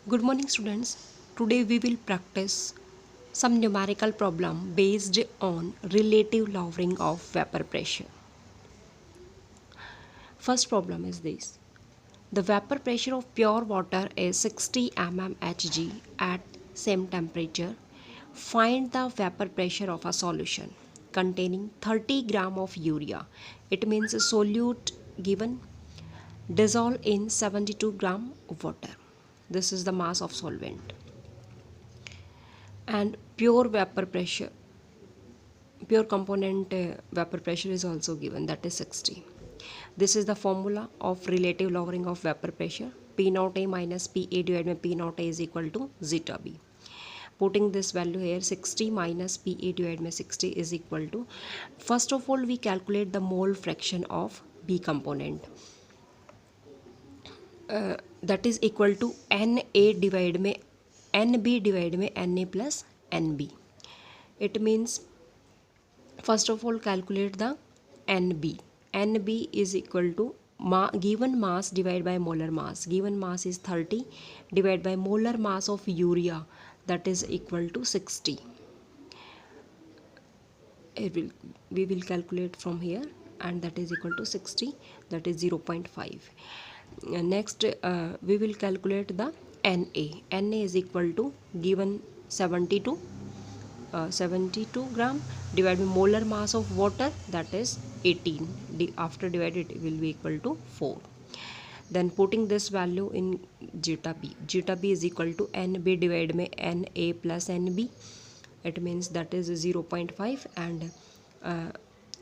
Good morning, students. Today we will practice some numerical problem based on relative lowering of vapor pressure. First problem is this. The vapor pressure of pure water is 60 mmHg at same temperature. Find the vapor pressure of a solution containing 30 gram of urea. It means a solute given dissolve in 72 gram water. This is the mass of solvent. And pure component vapor pressure is also given, that is 60. This is the formula of relative lowering of vapor pressure. P naught A minus Pa divided by P naught A is equal to zeta B. Putting this value here, 60 minus Pa divided by 60 is equal to, first of all we calculate the mole fraction of B component. That is equal to Na divided by Nb divided by Na plus Nb. It means first of all calculate the Nb. Nb is equal to given mass divided by molar mass. Given mass is 30 divided by molar mass of urea, that is equal to 60. We will calculate from here, and that is equal to 60, that is 0.5. Next we will calculate the Na. Na is equal to given 72 gram divided by molar mass of water, that is 18. After divided it will be equal to 4. Then putting this value in zeta B. Zeta B is equal to Nb divided by Na plus Nb. It means that is 0.5, and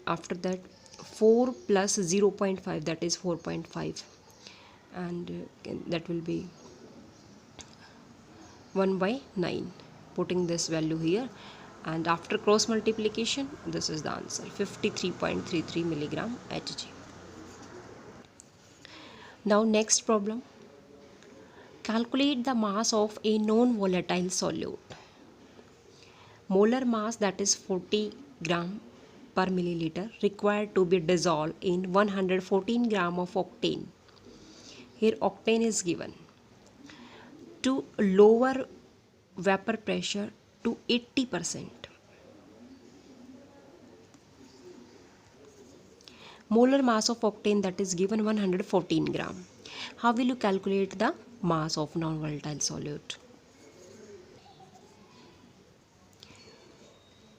after that 4 plus 0.5, that is 4.5, and that will be 1 by 9. Putting this value here, and after cross multiplication, this is the answer, 53.33 milligram Hg. Now next problem. Calculate the mass of a non-volatile solute. Molar mass, that is 40 gram per milliliter, required to be dissolved in 114 gram of octane. Here octane is given. To lower vapor pressure to 80%. Molar mass of octane, that is given 114 gram. How will you calculate the mass of non-volatile solute?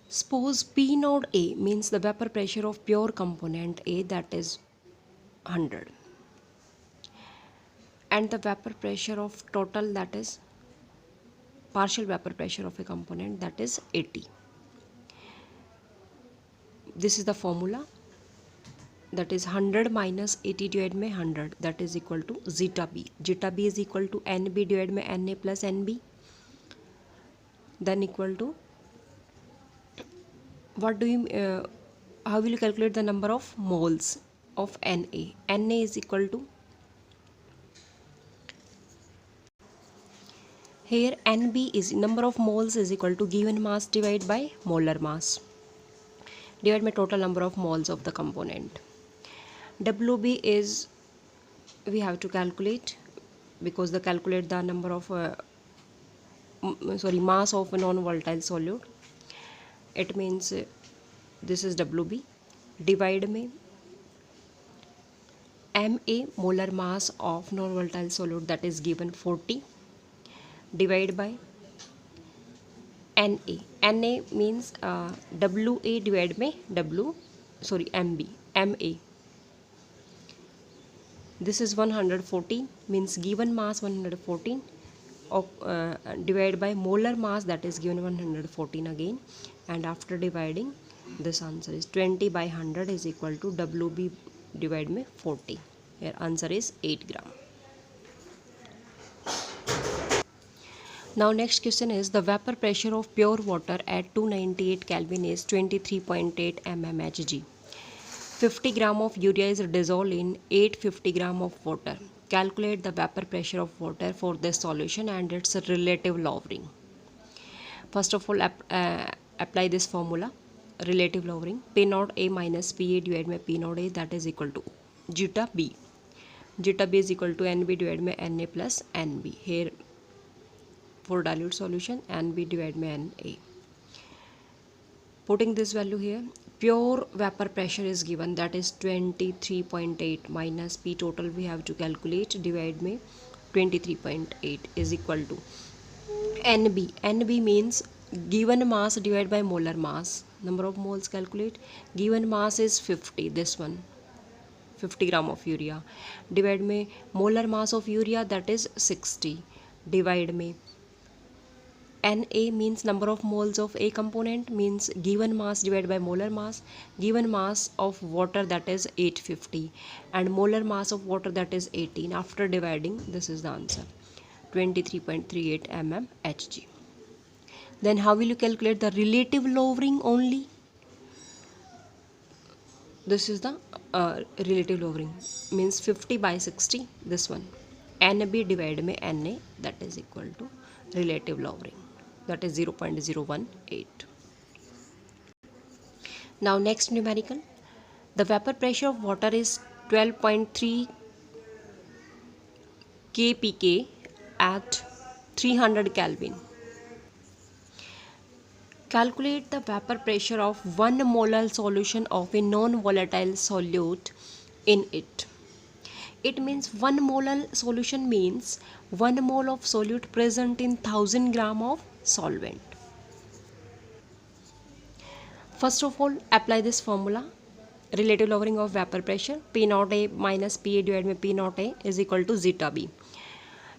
Suppose P naught A means the vapor pressure of pure component A, that is 100, and the vapor pressure of total, that is partial vapor pressure of a component, that is 80. This is the formula, that is 100 minus 80 divided by 100, that is equal to zeta B. Zeta B is equal to Nb divided by Na plus Nb, then equal to, how will you calculate the number of moles of Na? Na is equal to, here Nb is number of moles is equal to given mass divided by molar mass divided by total number of moles of the component. Wb is, we have to calculate, because the calculate the number of mass of a non-volatile solute. It means this is Wb, divide by Ma, molar mass of non-volatile solute, that is given 40, divide by Na. Na means Wa divided by Mb, Ma. This is 114, means given mass 114 of divided by molar mass, that is given 114 again, and after dividing, this answer is 20 by 100 is equal to Wb divided by 40. Here answer is 8 gram. Now next question is, the vapor pressure of pure water at 298 Kelvin is 23.8 mmHg. 50 gram of urea is dissolved in 850 gram of water. Calculate the vapor pressure of water for this solution and its relative lowering. First of all, apply this formula, relative lowering. P naught A minus Pa divided by P naught A, that is equal to zeta B. Zeta B is equal to Nb divided by Na plus Nb. Here for dilute solution, NB divided by Na. Putting this value here, pure vapor pressure is given, that is 23.8 minus P total we have to calculate, divide by 23.8 is equal to NB. NB means given mass divided by molar mass. Number of moles calculate. Given mass is 50, this one 50 gram of urea, divide by molar mass of urea, that is 60, divide by Na means number of moles of A component, means given mass divided by molar mass, given mass of water, that is 850, and molar mass of water, that is 18. After dividing, this is the answer, 23.38 mmHg. Then how will you calculate the relative lowering only? This is the relative lowering, means 50 by 60, this one, NB divided by Na, that is equal to relative lowering, that is 0.018. Now next numerical, the vapor pressure of water is 12.3 kPa at 300 Kelvin. Calculate the vapor pressure of 1 molar solution of a non-volatile solute in it. It means 1 molar solution means 1 mole of solute present in 1000 gram of solvent. First of all, apply this formula. Relative lowering of vapor pressure, P naught A minus PA divided by P naught A is equal to zeta B.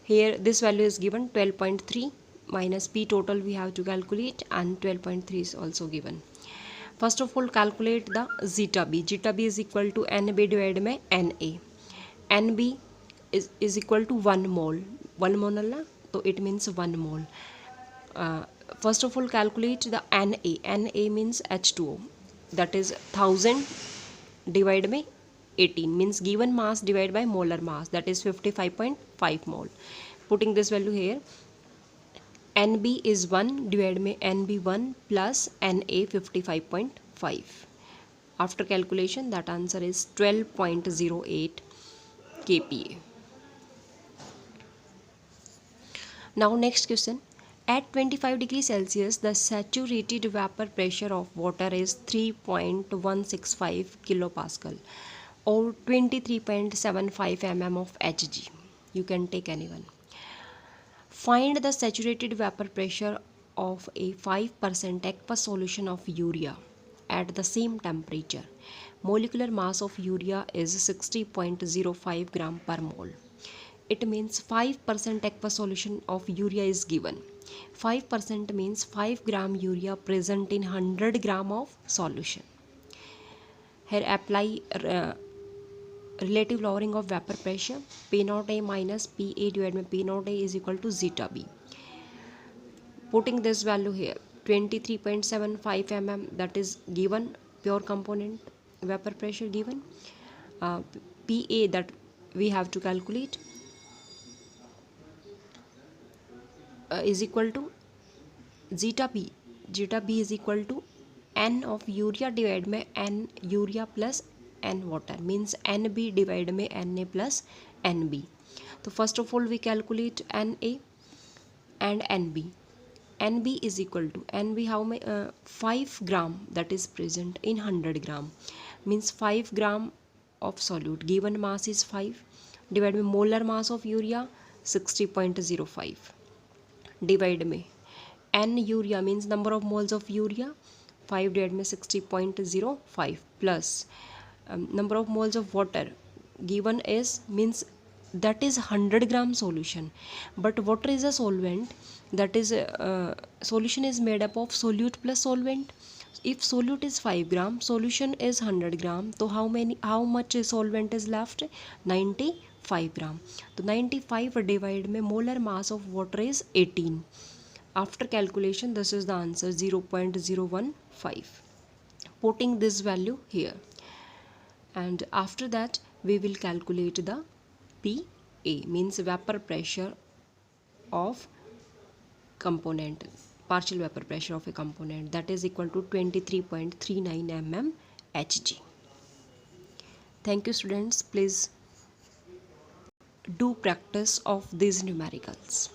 Here this value is given, 12.3 minus P total we have to calculate, and 12.3 is also given. First of all, calculate the zeta B. Zeta B is equal to NB divided by Na. NB is equal to 1 mole. 1 mole na, so it means 1 mole. First of all, calculate the Na. Na means H2O, that is 1000 divided by 18, means given mass divided by molar mass, that is 55.5 mole. Putting this value here, NB is 1 divided by NB1 plus Na 55.5. After calculation, that answer is 12.08 kPa. Now next question. At 25 degrees Celsius, the saturated vapor pressure of water is 3.165 kilopascal or 23.75 mm of Hg. You can take anyone. Find the saturated vapor pressure of a 5% aqueous solution of urea at the same temperature. Molecular mass of urea is 60.05 gram per mole. It means 5% aqueous solution of urea is given. 5% means 5 gram urea present in 100 gram of solution. Here apply relative lowering of vapor pressure. P naught A minus PA divided by P naught A is equal to zeta B. Putting this value here, 23.75 mm, that is given, pure component vapor pressure given. PA that we have to calculate is equal to zeta B. Zeta B is equal to N of urea divided by N urea plus N water, means NB divided by Na plus NB. So first of all, we calculate Na and NB. NB is equal to NB, how many 5 gram, that is present in 100 gram, means 5 gram of solute, given mass is 5, divided by molar mass of urea 60.05, divide by N urea means number of moles of urea, 5 divided by 60.05 plus number of moles of water given is, means that is 100 gram solution, but water is a solvent, that is solution is made up of solute plus solvent. If solute is 5 gram, solution is 100 gram, so how much solvent is left? 95 gram. So 95 divided by molar mass of water is 18. After calculation, this is the answer, 0.015. Putting this value here, and after that we will calculate the PA, means vapor pressure of component, partial vapor pressure of a component, that is equal to 23.39 mm Hg. Thank you students. Please do practice of these numericals.